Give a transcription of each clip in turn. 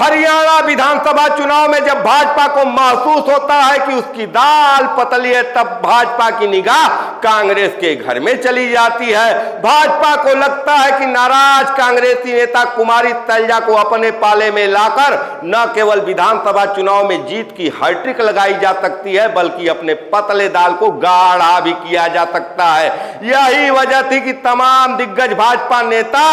हरियाणा विधानसभा चुनाव में जब भाजपा को महसूस होता है कि उसकी दाल पतली है, तब भाजपा की निगाह कांग्रेस के घर में चली जाती है। भाजपा को लगता है कि नाराज कांग्रेसी नेता कुमारी तैलजा को अपने पाले में लाकर न केवल विधानसभा चुनाव में जीत की हैट्रिक लगाई जा सकती है, बल्कि अपने पतले दाल को गाढ़ा भी किया जा सकता है। यही वजह थी कि तमाम दिग्गज भाजपा नेता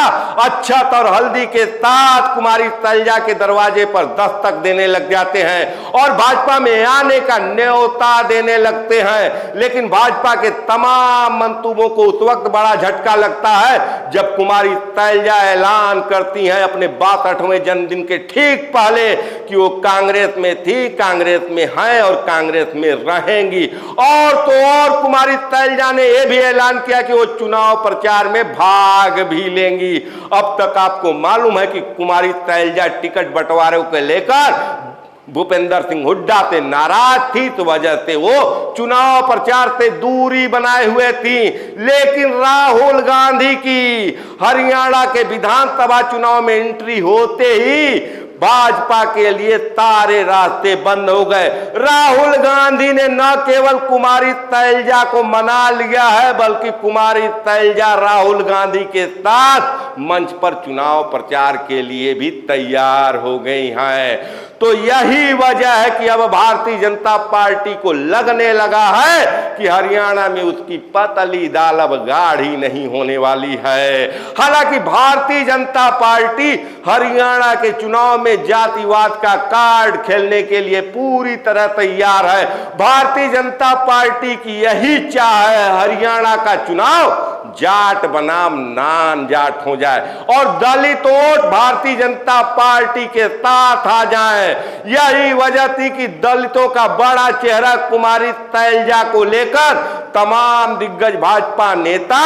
अक्षत और हल्दी के साथ कुमारी तैलजा के दरवाजे पर दस्तक देने लग जाते हैं और भाजपा में आने का न्योता देने लगते हैं। लेकिन भाजपा के तमाम मंसूबों को उस वक्त बड़ा झटका लगता है जब कुमारी तैलजा ऐलान करती हैं अपने 62वें जन्मदिन के ठीक पहले कि वो कांग्रेस में थी, कांग्रेस में हैं और कांग्रेस में रहेंगी। और तो और कुमारी तैलजा ने यह भी ऐलान किया कि वो चुनाव प्रचार में भाग भी लेंगी। अब तक आपको मालूम है कि कुमारी तैलजा टिकट बंटवारे को लेकर भूपेंद्र सिंह हुड्डा से नाराज थी, तो वजह से वो चुनाव प्रचार से दूरी बनाए हुए थी। लेकिन राहुल गांधी की हरियाणा के विधानसभा चुनाव में एंट्री होते ही भाजपा के लिए सारे रास्ते बंद हो गए। राहुल गांधी ने न केवल कुमारी तैलजा को मना लिया है, बल्कि कुमारी तैलजा राहुल गांधी के साथ मंच पर चुनाव प्रचार के लिए भी तैयार हो गई हैं। तो यही वजह है कि अब भारतीय जनता पार्टी को लगने लगा है कि हरियाणा में उसकी पतली दाल अब गाढ़ी नहीं होने वाली है। हालांकि भारतीय जनता पार्टी हरियाणा के चुनाव में जातिवाद का कार्ड खेलने के लिए पूरी तरह तैयार है। भारतीय जनता पार्टी की यही चाह है हरियाणा का चुनाव जाट बनाम नान जाट हो जाए और दलित वोट भारतीय जनता पार्टी के साथ आ जाए। यही वजह थी कि दलितों का बड़ा चेहरा कुमारी तैलजा को लेकर तमाम दिग्गज भाजपा नेता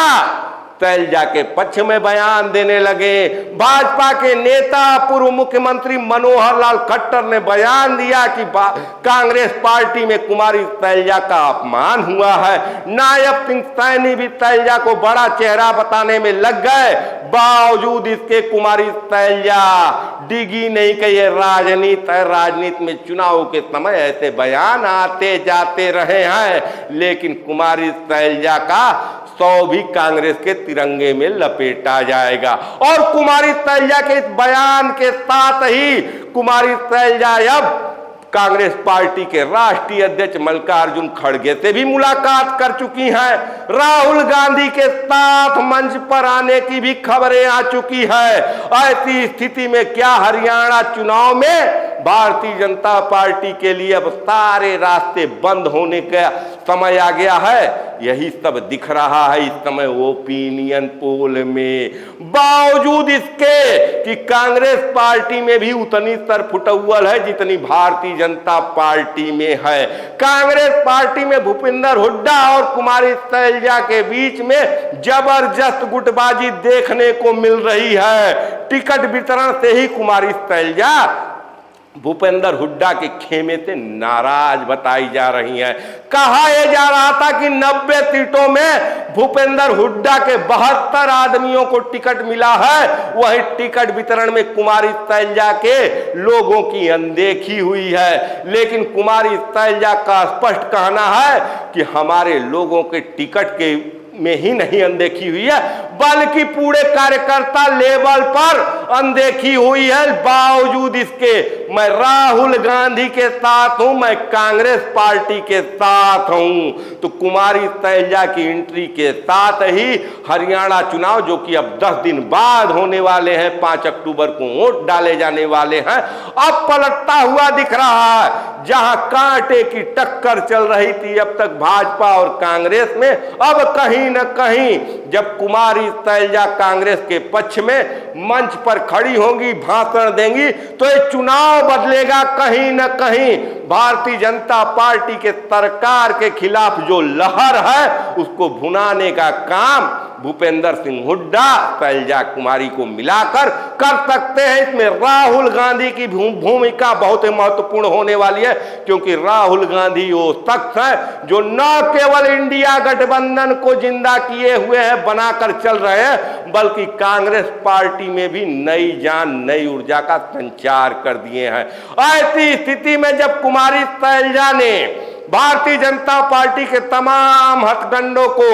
तैलजा के पक्ष में बयान देने लगे। भाजपा के नेता पूर्व मुख्यमंत्री मनोहर लाल खट्टर ने बयान दिया कि कांग्रेस पार्टी में कुमारी तैलजा का अपमान हुआ है। नायब सिंह सैनी भी तैलजा को बड़ा चेहरा बताने में लग गए। बावजूद इसके कुमारी तैलजा डिगी नहीं कि ये राजनीति है, राजनीति में चुनाव के समय ऐसे बयान आते जाते रहे हैं। लेकिन कुमारी तैलजा का 100 भी कांग्रेस के तिरंगे में लपेटा जाएगा। और कुमारी तैलजा के इस बयान के साथ ही कुमारी तैलजा अब कांग्रेस पार्टी के राष्ट्रीय अध्यक्ष मल्लिकार्जुन खड़गे से भी मुलाकात कर चुकी हैं। राहुल गांधी के साथ मंच पर आने की भी खबरें आ चुकी है। ऐसी स्थिति में क्या हरियाणा चुनाव में भारतीय जनता पार्टी के लिए अब सारे रास्ते बंद होने का समय आ गया है? यही सब दिख रहा है इस समय ओपिनियन पोल में। बावजूद इसके कि कांग्रेस पार्टी में भी उतनी सरफुटौल है जितनी भारतीय जनता पार्टी में है। कांग्रेस पार्टी में भूपेंद्र हुड्डा और कुमारी तैलजा के बीच में जबरदस्त गुटबाजी देखने को मिल रही है। टिकट वितरण से ही कुमारी तैलजा भूपेंद्र हुड्डा के खेमे से नाराज बताई जा रही है। कहा यह जा रहा था कि 90 सीटों में भूपेंद्र हुड्डा के 72 आदमियों को टिकट मिला है। वही टिकट वितरण में कुमारी तैलजा के लोगों की अनदेखी हुई है। लेकिन कुमारी तैलजा का स्पष्ट कहना है कि हमारे लोगों के टिकट के में ही नहीं अनदेखी हुई है, बल्कि पूरे कार्यकर्ता लेवल पर अनदेखी हुई है। बावजूद इसके मैं राहुल गांधी के साथ हूं, मैं कांग्रेस पार्टी के साथ हूं। तो कुमारी तैलजा की एंट्री के साथ ही हरियाणा चुनाव, जो कि अब 10 दिन बाद होने वाले हैं, 5 अक्टूबर को वोट डाले जाने वाले हैं, अब पलटता हुआ दिख रहा है। जहां कांटे की टक्कर चल रही थी अब तक भाजपा और कांग्रेस में, अब कहीं न कहीं जब कुमारी तैलजा कांग्रेस के पक्ष में मंच पर खड़ी होंगी, भाषण देंगी, तो ये चुनाव बदलेगा। कहीं न कहीं भारतीय जनता पार्टी के सरकार के खिलाफ जो लहर है उसको भुनाने का काम भूपेंद्र सिंह हुड्डा शैलजा कुमारी को मिलाकर कर सकते हैं। इसमें राहुल गांधी की भूमिका बहुत ही महत्वपूर्ण होने वाली है, क्योंकि राहुल गांधी वो शख्स है जो न केवल इंडिया गठबंधन को जिंदा किए हुए हैं, बनाकर चल रहे हैं, बल्कि कांग्रेस पार्टी में भी नई जान, नई ऊर्जा का संचार कर दिए हैं। ऐसी स्थिति में जब कुमारी शैलजा ने भारतीय जनता पार्टी के तमाम हथकंडों को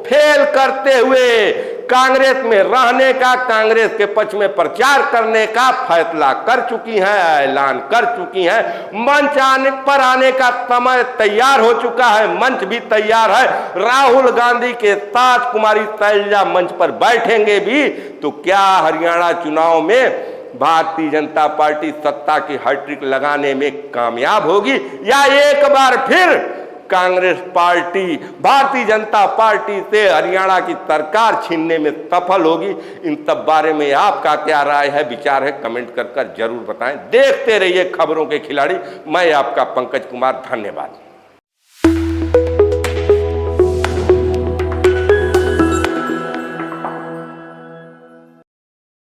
फेल करते हुए कांग्रेस में रहने का, कांग्रेस के पक्ष में प्रचार करने का फैसला कर चुकी हैं, ऐलान कर चुकी हैं, मंच आने का समय तैयार हो चुका है, मंच भी तैयार है। राहुल गांधी के साथ कुमारी शैलजा मंच पर बैठेंगे भी तो क्या हरियाणा चुनाव में भारतीय जनता पार्टी सत्ता की हैट्रिक लगाने में कामयाब होगी, या एक बार फिर कांग्रेस पार्टी भारतीय जनता पार्टी से हरियाणा की सरकार छीनने में सफल होगी? इन सब बारे में आपका क्या राय है, विचार है, कमेंट कर जरूर बताएं। देखते रहिए खबरों के खिलाड़ी। मैं आपका पंकज कुमार, धन्यवाद।